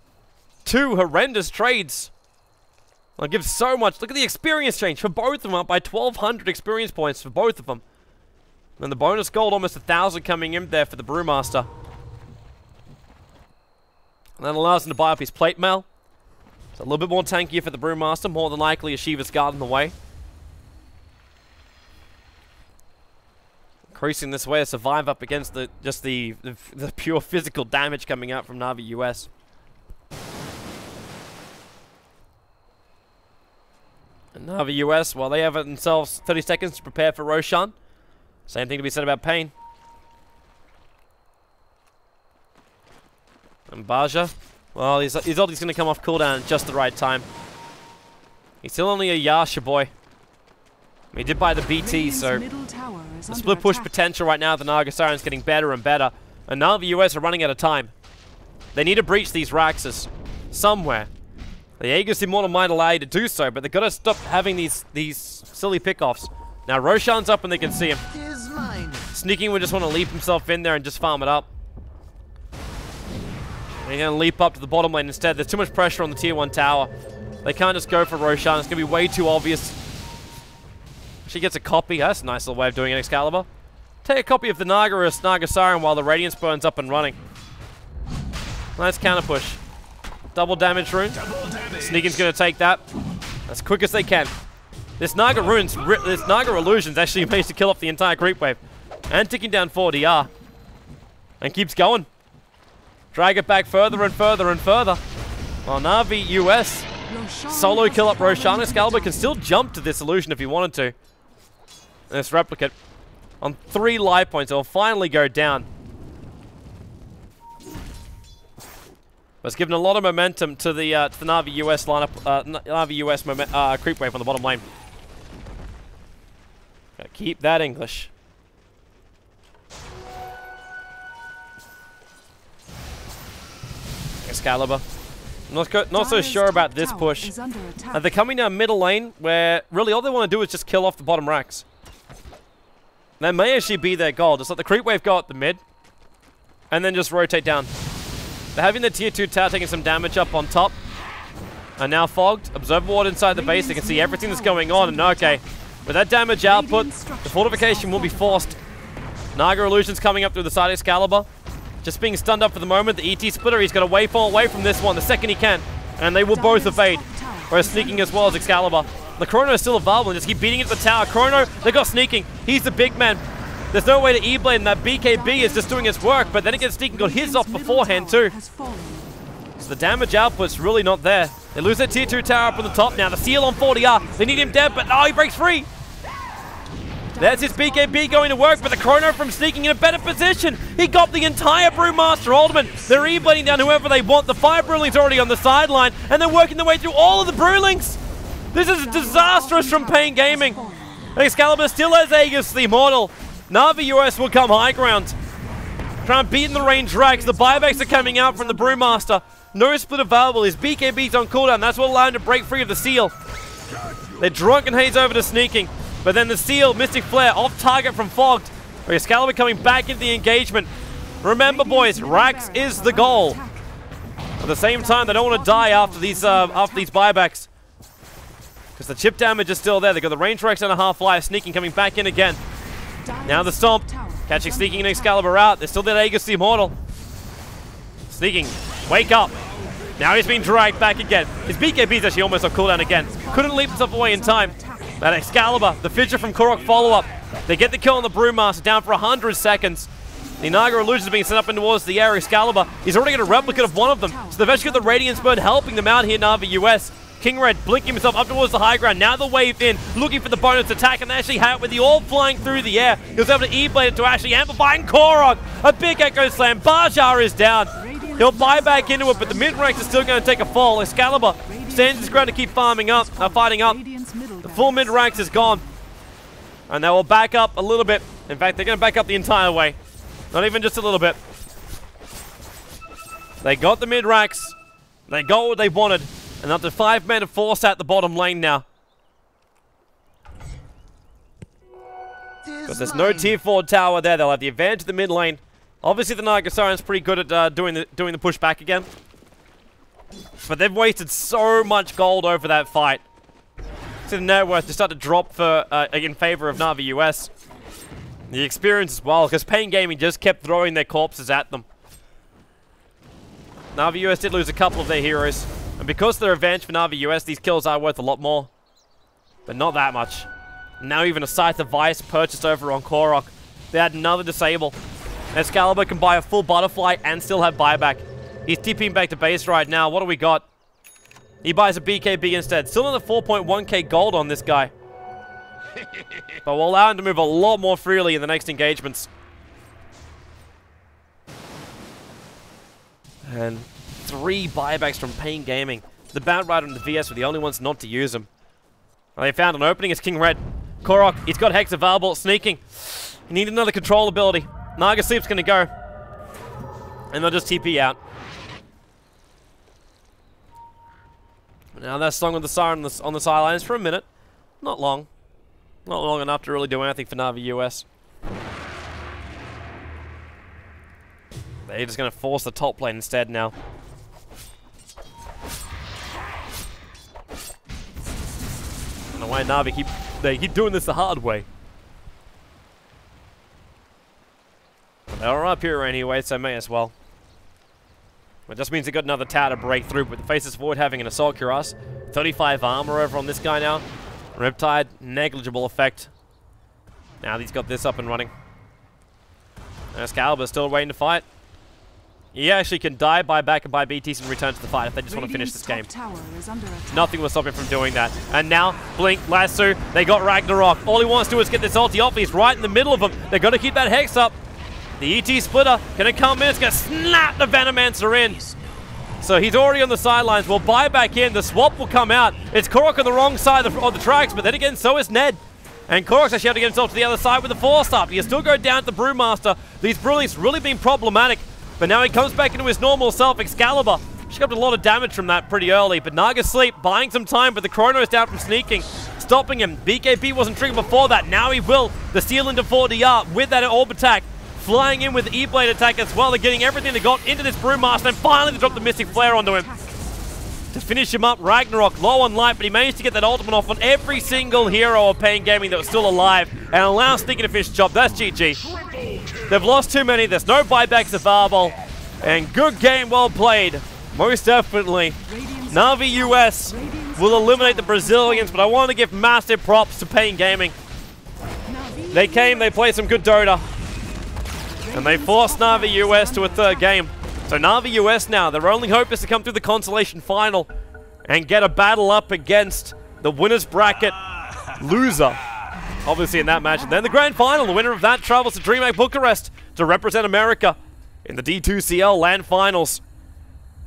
2 horrendous trades. I'll give so much. Look at the experience change for both of them, up by 1,200 experience points for both of them. And the bonus gold, almost 1,000 coming in there for the Brewmaster. And that allows him to buy up his plate mail. It's a little bit more tankier for the Brewmaster, more than likely a Shiva's Guard in the way. Increasing this way to survive up against the pure physical damage coming out from Na'Vi US. And Na'Vi US, well, they have themselves 30 seconds to prepare for Roshan. Same thing to be said about Pain. And Baja, well, his ulti's going to come off cooldown at just the right time. He's still only a Yasha boy. He did buy the BT, so the split push potential right now, the Naga Siren's getting better and better. And now the US are running out of time. They need to breach these Raxes somewhere. The Aegis Immortal might allow you to do so, but they've got to stop having these silly pickoffs. Now Roshan's up and they can see him. Sneaking would just want to leap himself in there and just farm it up. They're going to leap up to the bottom lane instead. There's too much pressure on the tier 1 tower. They can't just go for Roshan. It's going to be way too obvious. She gets a copy. That's a nice little way of doing it, Excalibur. Take a copy of the Naga or Naga Siren while the Radiance burns up and running. Nice counter push. Double damage rune. Sneaking's going to take that as quick as they can. This Naga Illusion's actually managed to kill off the entire creep wave. And ticking down 4 DR. And keeps going. Drag it back further and further and further. While Na'Vi US solo kill up Roshan. Excalibur can still jump to this illusion if he wanted to. This replicate on 3 life points. It will finally go down. But it's given a lot of momentum to the Na'Vi US lineup. Na'Vi US creep wave on the bottom lane. Gotta keep that English. Excalibur. Not so sure about this push. They're coming down middle lane where really all they want to do is just kill off the bottom racks. That may actually be their goal. Just let the creep wave go at the mid and then just rotate down. They're having the tier 2 tower taking some damage up on top. And now fogged. Observer ward inside the base. They can see everything that's going on. And okay, with that damage output, the fortification will be forced. Naga Illusion's coming up through the side of Excalibur. Just being stunned up for the moment. The ET splitter, he's got to wayfall away from this one the second he can. And they will both evade. Whereas sneaking as well as Excalibur. The Chrono is still available and just keep beating into the tower. Chrono, they got sneaking. He's the big man. There's no way to E-blade, and that BKB is just doing its work. But then again, sneaking got his off beforehand too. So the damage output's really not there. They lose their tier 2 tower up on the top now. The seal on 40R. They need him dead, but oh, he breaks free. There's his BKB going to work, but the Chrono from sneaking in a better position. He got the entire Brewmaster Ultimate. They're E-blading down whoever they want. The 5 Brewlings already on the sideline, and they're working their way through all of the Brewlings. This is disastrous from Pain Gaming. And Excalibur still has Aegis the Immortal. Na'Vi US will come high ground. Trying to beat in the range racks. The buybacks are coming out from the Brewmaster. No split available. His BKB's on cooldown. That's what allowed him to break free of the seal. They're drunken haze over to sneaking. But then the seal, Mystic Flare, off target from Fogged. Excalibur coming back into the engagement. Remember, boys, racks is the goal. At the same time, they don't want to die after these buybacks. Because the chip damage is still there. They've got the range racks and a half-life. Sneaking coming back in again. Now the stomp. Catching Sneaking and Excalibur out. There's still that Aegis the Immortal. Sneaking. Wake up. Now he's being dragged back again. His BKB is actually almost on cooldown again. Couldn't leap himself away in time. That Excalibur, the Fissure from Korok follow-up. They get the kill on the Brewmaster, down for 100 seconds. The Naga Illusion is being sent up and towards the air. Excalibur, he's already got a replicate of one of them. So they've actually got the Radiance Bird helping them out here, Na'Vi US. King Red blinking himself up towards the high ground. Now the wave in, looking for the bonus attack, and they actually have it with the orb flying through the air. He was able to E-blade it to actually amplify, and Korok, a big Echo Slam. Barjar is down. He'll buy back into it, but the mid-ranks are still going to take a fall. Excalibur stands his ground to keep fighting up. The full mid-ranks is gone. And they will back up a little bit. In fact, they're going to back up the entire way. Not even just a little bit. They got the mid-ranks. They got what they wanted. And up to 5 men to force at the bottom lane now. Because there's no tier 4 tower there. They'll have the advantage of the mid lane. Obviously, the Naga Siren's pretty good at doing the push back again. But they've wasted so much gold over that fight. So the net worth to start to drop for in favor of Na'Vi US. The experience as well, because Pain Gaming just kept throwing their corpses at them. Na'Vi US did lose a couple of their heroes. And because they're advantage for Na'Vi US, these kills are worth a lot more. But not that much. Now even a Scythe of Vice purchased over on Korok. They had another disable. Excalibur can buy a full butterfly and still have buyback. He's TPing back to base right now. What do we got? He buys a BKB instead. Still another 4.1k gold on this guy. But we'll allow him to move a lot more freely in the next engagements. And 3 buybacks from Pain Gaming. The Bat Rider and the VS were the only ones not to use them. And they found an opening. It's King Red. Korok, he's got Hex available. Sneaking. He needed another control ability. Naga Sleep's going to go. And they'll just TP out. Now they're slung with the siren on the sidelines for a minute. Not long. Not long enough to really do anything for Na'Vi US. They're just going to force the top lane instead now. And the way Na'Vi they keep doing this the hard way. But they're up here anyway, so may as well. It just means they got another tower to break through, with the faces forward having an assault cuirass. 35 armor over on this guy now. Riptide, negligible effect. Now he's got this up and running. And Excalibur's still waiting to fight. He actually can die, buy back, and buy BTs and return to the fight if they just want to finish this game. Nothing will stop him from doing that. And now, Blink, Lasso, they got Ragnarok. All he wants to do is get this ulti off. He's right in the middle of them. They're going to keep that Hex up. The ET Splitter going to come in. It's going to snap the Venomancer in. So he's already on the sidelines. We'll buy back in. The swap will come out. It's Korok on the wrong side of the tracks, but then again, so is Ned. And Korok's actually able to get himself to the other side with the force up. He'll still go down to the Brewmaster. These Brewlings really been problematic. But now he comes back into his normal self. Excalibur, she got a lot of damage from that pretty early. But Naga Sleep buying some time, but the Chrono's down from sneaking, stopping him. BKB wasn't triggered before that. Now he will. The steal into 4DR with that orb attack. Flying in with the E-Blade attack as well. They're getting everything they got into this Brewmaster. And finally they drop the Mystic Flare onto him. To finish him up, Ragnarok low on life, but he managed to get that ultimate off on every single hero of Pain Gaming that was still alive and allow Sneaky to finish the job. That's GG. They've lost too many. There's no buybacks available. And good game, well played. Most definitely. Na'Vi US will eliminate the Brazilians, but I want to give massive props to Pain Gaming. They came, they played some good Dota, and they forced Na'Vi US to a third game. So Na'Vi US now, their only hope is to come through the consolation final and get a battle up against the winner's bracket loser, obviously in that match. And then the grand final, the winner of that travels to DreamHack Bucharest to represent America in the D2CL LAN finals.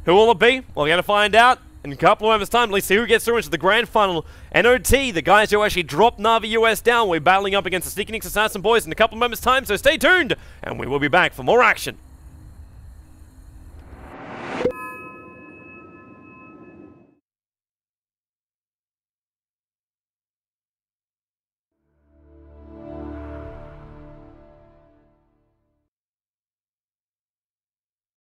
Who will it be? Well, we're going to find out in a couple of moments' time. Let's see who gets through into the grand final. NOT, the guys who actually dropped Na'Vi US down, will be battling up against the Sneaky Nicks Assassin boys in a couple of moments' time, so stay tuned, and we will be back for more action.